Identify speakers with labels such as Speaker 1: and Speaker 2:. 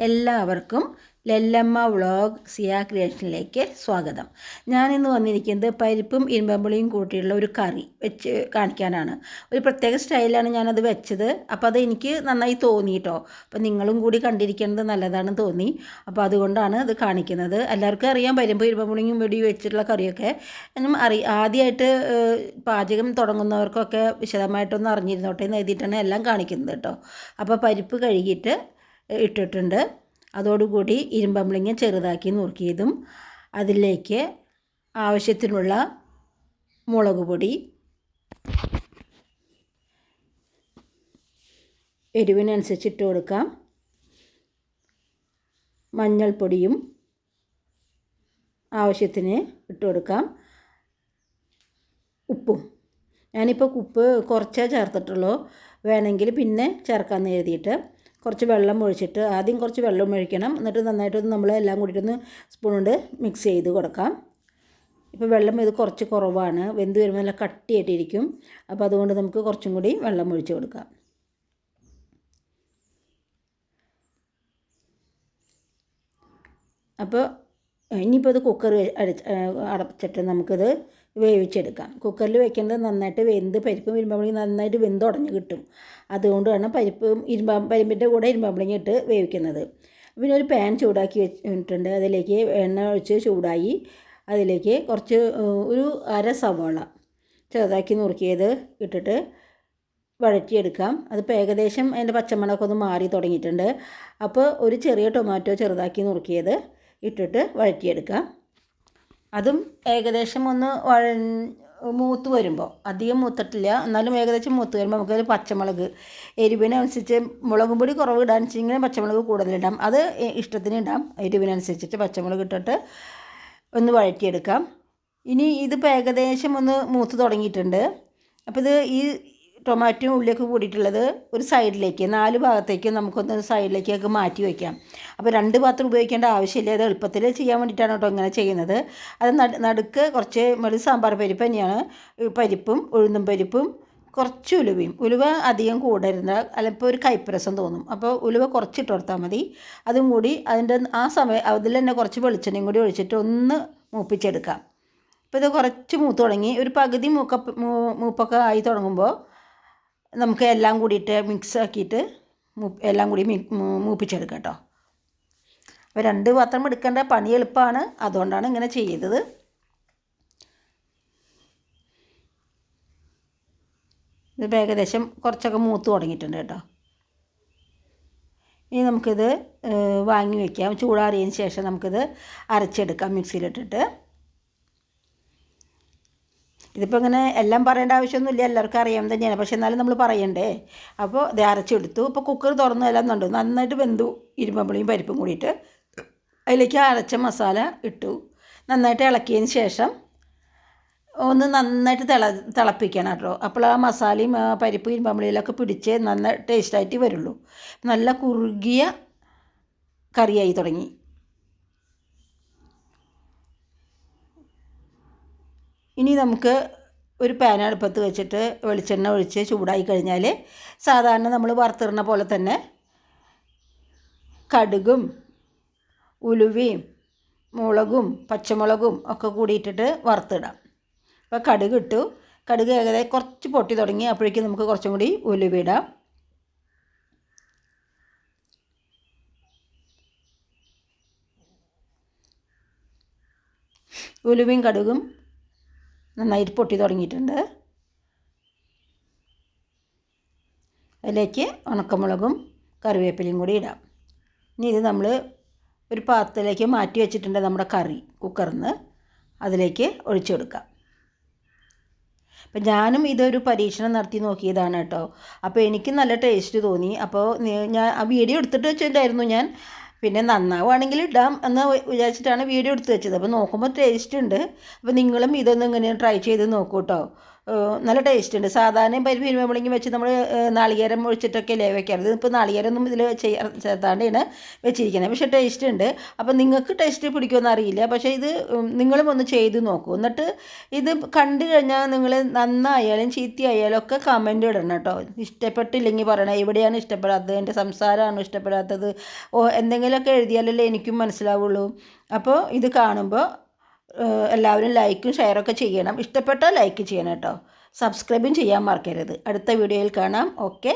Speaker 1: എല്ലാവർക്കും ലല്ലമ്മ വ്ളോഗ് സിയ ക്രിയേഷനിലേക്ക് സ്വാഗതം. ഞാനിന്ന് വന്നിരിക്കുന്നത് പരിപ്പും ഇരുമ്പമ്പുളിയും കൂട്ടിയുള്ള ഒരു കറി വെച്ച് കാണിക്കാനാണ്. ഒരു പ്രത്യേക സ്റ്റൈലാണ് ഞാനത് വെച്ചത്. അപ്പോൾ അത് എനിക്ക് നന്നായി തോന്നി കേട്ടോ. അപ്പോൾ നിങ്ങളും കൂടി കണ്ടിരിക്കുന്നത് നല്ലതാണെന്ന് തോന്നി. അപ്പോൾ അതുകൊണ്ടാണ് ഇത് കാണിക്കുന്നത്. എല്ലാവർക്കും അറിയാം പരിപ്പും ഇരുമ്പമ്പുളിയും കൂടി വെച്ചിട്ടുള്ള കറിയൊക്കെ. ആദ്യമായിട്ട് പാചകം തുടങ്ങുന്നവർക്കൊക്കെ വിശദമായിട്ടൊന്ന് അറിഞ്ഞിരുന്നോട്ടെ എന്ന് എഴുതിയിട്ടാണ് എല്ലാം കാണിക്കുന്നത് കേട്ടോ. അപ്പോൾ പരിപ്പ് കഴുകിയിട്ട് ഇട്ടിട്ടുണ്ട്. അതോടുകൂടി ഇരുമ്പമ്പുളിങ്ങ ചെറുതാക്കി നുറുക്കിയതും അതിലേക്ക് ആവശ്യത്തിനുള്ള മുളക് പൊടി, എരിവിനനുസരിച്ച് ഇട്ട് കൊടുക്കാം, മഞ്ഞൾപ്പൊടിയും ആവശ്യത്തിന് ഇട്ട് കൊടുക്കാം, ഉപ്പും. ഞാനിപ്പോൾ ഉപ്പ് കുറച്ചേ ചേർത്തിട്ടുള്ളൂ, വേണമെങ്കിൽ പിന്നെ ചേർക്കാമെന്ന് എഴുതിയിട്ട് കുറച്ച് വെള്ളം ഒഴിച്ചിട്ട് ആദ്യം കുറച്ച് വെള്ളം ഒഴിക്കണം. എന്നിട്ട് നന്നായിട്ടൊന്ന് നമ്മൾ എല്ലാം കൂടിയിട്ടൊന്ന് സ്പൂൺ കൊണ്ട് മിക്സ് ചെയ്ത് കൊടുക്കാം. ഇപ്പോൾ വെള്ളം ഇത് കുറച്ച് കുറവാണ്, വെന്ത് വരുമ്പോൾ നല്ല കട്ടിയായിട്ടിരിക്കും. അപ്പോൾ അതുകൊണ്ട് നമുക്ക് കുറച്ചും കൂടി വെള്ളം ഒഴിച്ച് കൊടുക്കാം. അപ്പോൾ ഇനിയിപ്പോൾ ഇത് കുക്കർ അടച്ചിട്ട് നമുക്കിത് വേവിച്ചെടുക്കാം. കുക്കറിൽ വെക്കേണ്ടത് നന്നായിട്ട് പരിപ്പും ഇരുമ്പമ്പുളിയും നന്നായിട്ട് വെന്തുടഞ്ഞ് കിട്ടും. അതുകൊണ്ടാണ് പരിപ്പിൻ്റെ കൂടെ ഇരുമ്പമ്പുളിയും ഇട്ട് വേവിക്കുന്നത്. പിന്നെ ഒരു പാൻ ചൂടാക്കി വെച്ചിട്ടുണ്ട്. അതിലേക്ക് എണ്ണ ഒഴിച്ച് ചൂടായി അതിലേക്ക് കുറച്ച് ഒരു അര സവാള ചെറുതാക്കി നുറുക്കിയത് ഇട്ടിട്ട് വഴറ്റിയെടുക്കാം. അതിപ്പോൾ ഏകദേശം അതിൻ്റെ പച്ചമണമൊക്കെ ഒന്ന് മാറി തുടങ്ങിയിട്ടുണ്ട്. അപ്പോൾ ഒരു ചെറിയ ടൊമാറ്റോ ചെറുതാക്കി നുറുക്കിയത് ഇട്ടിട്ട് വഴറ്റിയെടുക്കാം. അതും ഏകദേശം ഒന്ന് മൂത്ത് വരുമ്പോൾ, അധികം മൂത്തിട്ടില്ല എന്നാലും ഏകദേശം മൂത്ത് വരുമ്പോൾ നമുക്കതിൽ പച്ചമുളക്, എരിവിനനുസരിച്ച് മുളകും പൊടി കുറവ് ഇടാൻ വെച്ചിങ്ങനെ പച്ചമുളക് കൂടുതലിടാം. അത് ഇഷ്ടത്തിന് ഇടാം. എരിവിനനുസരിച്ചിട്ട് പച്ചമുളക് ഇട്ടിട്ട് ഒന്ന് വഴറ്റിയെടുക്കാം. ഇനി ഇതിപ്പോൾ ഏകദേശം ഒന്ന് മൂത്ത് തുടങ്ങിയിട്ടുണ്ട്. അപ്പോൾ ഇത് ഈ ടൊമാറ്റോയും ഉള്ളിയൊക്കെ കൂടിയിട്ടുള്ളത് ഒരു സൈഡിലേക്ക് 4 ഭാഗത്തേക്ക് നമുക്കൊന്ന് സൈഡിലേക്കൊക്കെ മാറ്റി വയ്ക്കാം. അപ്പോൾ 2 പാത്രം ഉപയോഗിക്കേണ്ട ആവശ്യമില്ല. അത് എളുപ്പത്തിൽ ചെയ്യാൻ വേണ്ടിയിട്ടാണ് കേട്ടോ ഇങ്ങനെ ചെയ്യുന്നത്. അത് നടുക്ക് കുറച്ച് സാമ്പാർ പരിപ്പ് തന്നെയാണ്. പരിപ്പും ഉഴുന്നും പരിപ്പും കുറച്ച് ഉലുവ അധികം കൂടരുത്, അല്ലെങ്കിൽ ഒരു കൈപ്പരസം തോന്നും. അപ്പോൾ ഉലുവ കുറച്ചിട്ട് കൊടുത്താൽ മതി. അതും കൂടി അതിൻ്റെ ആ സമയം അതിൽ തന്നെ കുറച്ച് വെളിച്ചെണ്ണയും കൂടി ഒഴിച്ചിട്ട് ഒന്ന് മൂപ്പിച്ചെടുക്കാം. അപ്പോൾ ഇത് കുറച്ച് മൂത്ത് തുടങ്ങി, ഒരു പകുതി മൂപ്പൊക്കെ ആയി തുടങ്ങുമ്പോൾ നമുക്ക് എല്ലാം കൂടിയിട്ട് മിക്സ് ആക്കിയിട്ട് എല്ലാം കൂടി മൂപ്പിച്ചെടുക്കാം കേട്ടോ. അപ്പോൾ 2 പാത്രം എടുക്കേണ്ട പണി എളുപ്പമാണ്, അതുകൊണ്ടാണ് ഇങ്ങനെ ചെയ്തത്. ഇത് ഏകദേശം കുറച്ചൊക്കെ മൂത്ത് തുടങ്ങിയിട്ടുണ്ട് കേട്ടോ. ഇനി നമുക്കിത് വാങ്ങി വയ്ക്കാം. ചൂടാറിയതിന് ശേഷം നമുക്കിത് അരച്ചെടുക്കാം മിക്സിയിലിട്ടിട്ട്. ഇതിപ്പോൾ ഇങ്ങനെ എല്ലാം പറയേണ്ട ആവശ്യമൊന്നുമില്ല, എല്ലാവർക്കും അറിയാൻ തന്നെയാണ്. പക്ഷേ എന്നാലും നമ്മൾ പറയണ്ടേ. അപ്പോൾ ഇത് അരച്ചെടുത്തു. ഇപ്പോൾ കുക്കർ തുറന്നു എല്ലാം കണ്ടു നന്നായിട്ട് വെന്തു. ഇരുമ്പമ്പുളിയും പരിപ്പും കൂടിയിട്ട് അതിലേക്ക് അരച്ച മസാല ഇട്ടു. നന്നായിട്ട് ഇളക്കിയതിന് ശേഷം ഒന്ന് നന്നായിട്ട് തിളപ്പിക്കണം കേട്ടോ. അപ്പോൾ ആ മസാലയും പരിപ്പ് ഇരുമ്പമ്പുളിയിലൊക്കെ പിടിച്ച് നന്നായി ടേസ്റ്റായിട്ട് വരുള്ളൂ. നല്ല കുറുകിയ കറിയായി തുടങ്ങി. ഇനി നമുക്ക് ഒരു പാൻ അടുപ്പത്ത് വെച്ചിട്ട് വെളിച്ചെണ്ണ ഒഴിച്ച് ചൂടായി കഴിഞ്ഞാൽ സാധാരണ നമ്മൾ വറുത്തിടുന്ന പോലെ തന്നെ കടുകും ഉലുവയും മുളകും പച്ചമുളകും ഒക്കെ കൂടിയിട്ടിട്ട് വറുത്തിടാം. അപ്പോൾ കടുക് ഏകദേശം കുറച്ച് പൊട്ടി തുടങ്ങി. അപ്പോഴേക്കും നമുക്ക് കുറച്ചും കൂടി ഉലുവ ഇടാം. ഉലുവയും കടുകും നന്നായിട്ട് പൊട്ടി തുടങ്ങിയിട്ടുണ്ട്. അതിലേക്ക് ഉണക്കമുളകും കറിവേപ്പിലയും കൂടി ഇടാം. ഇനി ഇത് നമ്മൾ ഒരു പാത്രത്തിലേക്ക് മാറ്റി വെച്ചിട്ടുണ്ട് നമ്മുടെ കറി കുക്കറിൽ നിന്ന്. അതിലേക്ക് ഒഴിച്ചു കൊടുക്കാം. അപ്പം ഞാനും ഇതൊരു പരീക്ഷണം നടത്തി നോക്കിയതാണ് കേട്ടോ. അപ്പോൾ എനിക്ക് നല്ല ടേസ്റ്റ് തോന്നി. അപ്പോൾ ഞാൻ ആ വീഡിയോ എടുത്തിട്ട് വെച്ചിട്ടുണ്ടായിരുന്നു ഞാൻ. പിന്നെ നന്നാവുകയാണെങ്കിൽ ഇടാം എന്ന് വിചാരിച്ചിട്ടാണ് വീഡിയോ എടുത്ത് വെച്ചത്. അപ്പോൾ നോക്കുമ്പോൾ ടേസ്റ്റ് ഉണ്ട്. അപ്പോൾ നിങ്ങളും ഇതൊന്നും ഇങ്ങനെ ട്രൈ ചെയ്ത് നോക്കൂ കേട്ടോ. നല്ല ടേസ്റ്റ് ഉണ്ട്. സാധാരണ പരിപ്പ് ഇരുമ്പുളിങ്ങി വെച്ച് നമ്മൾ നാളികേരം ഒഴിച്ചിട്ടൊക്കെ അല്ലേ വെക്കാറ്. ഇതിപ്പോൾ നാളികേരമൊന്നും ഇതിൽ ചേർത്താണ്ടാണ് വെച്ചിരിക്കുന്നത്. പക്ഷേ ടേസ്റ്റ് ഉണ്ട്. അപ്പോൾ നിങ്ങൾക്ക് ടേസ്റ്റ് പിടിക്കുമെന്ന് അറിയില്ല. പക്ഷേ ഇത് നിങ്ങളും ഒന്ന് ചെയ്ത് നോക്കൂ. എന്നിട്ട് ഇത് കണ്ടു കഴിഞ്ഞാൽ നിങ്ങൾ നന്നായാലും ചീത്തയായാലും ഒക്കെ കമൻ്റ് ഇടണം കേട്ടോ. ഇഷ്ടപ്പെട്ടില്ലെങ്കിൽ പറയണം, എവിടെയാണ് ഇഷ്ടപ്പെടാത്തത്, എൻ്റെ സംസാരമാണോ ഇഷ്ടപ്പെടാത്തത്, എന്തെങ്കിലുമൊക്കെ എഴുതിയാലല്ലേ എനിക്കും മനസ്സിലാവുള്ളൂ. അപ്പോൾ ഇത് കാണുമ്പോൾ എല്ലാവരും ലൈക്കും ഷെയറൊക്കെ ചെയ്യണം. ഇഷ്ടപ്പെട്ടാൽ ലൈക്ക് ചെയ്യണം കേട്ടോ. സബ്സ്ക്രൈബും ചെയ്യാൻ മറക്കരുത്. അടുത്ത വീഡിയോയിൽ കാണാം. ഓക്കെ.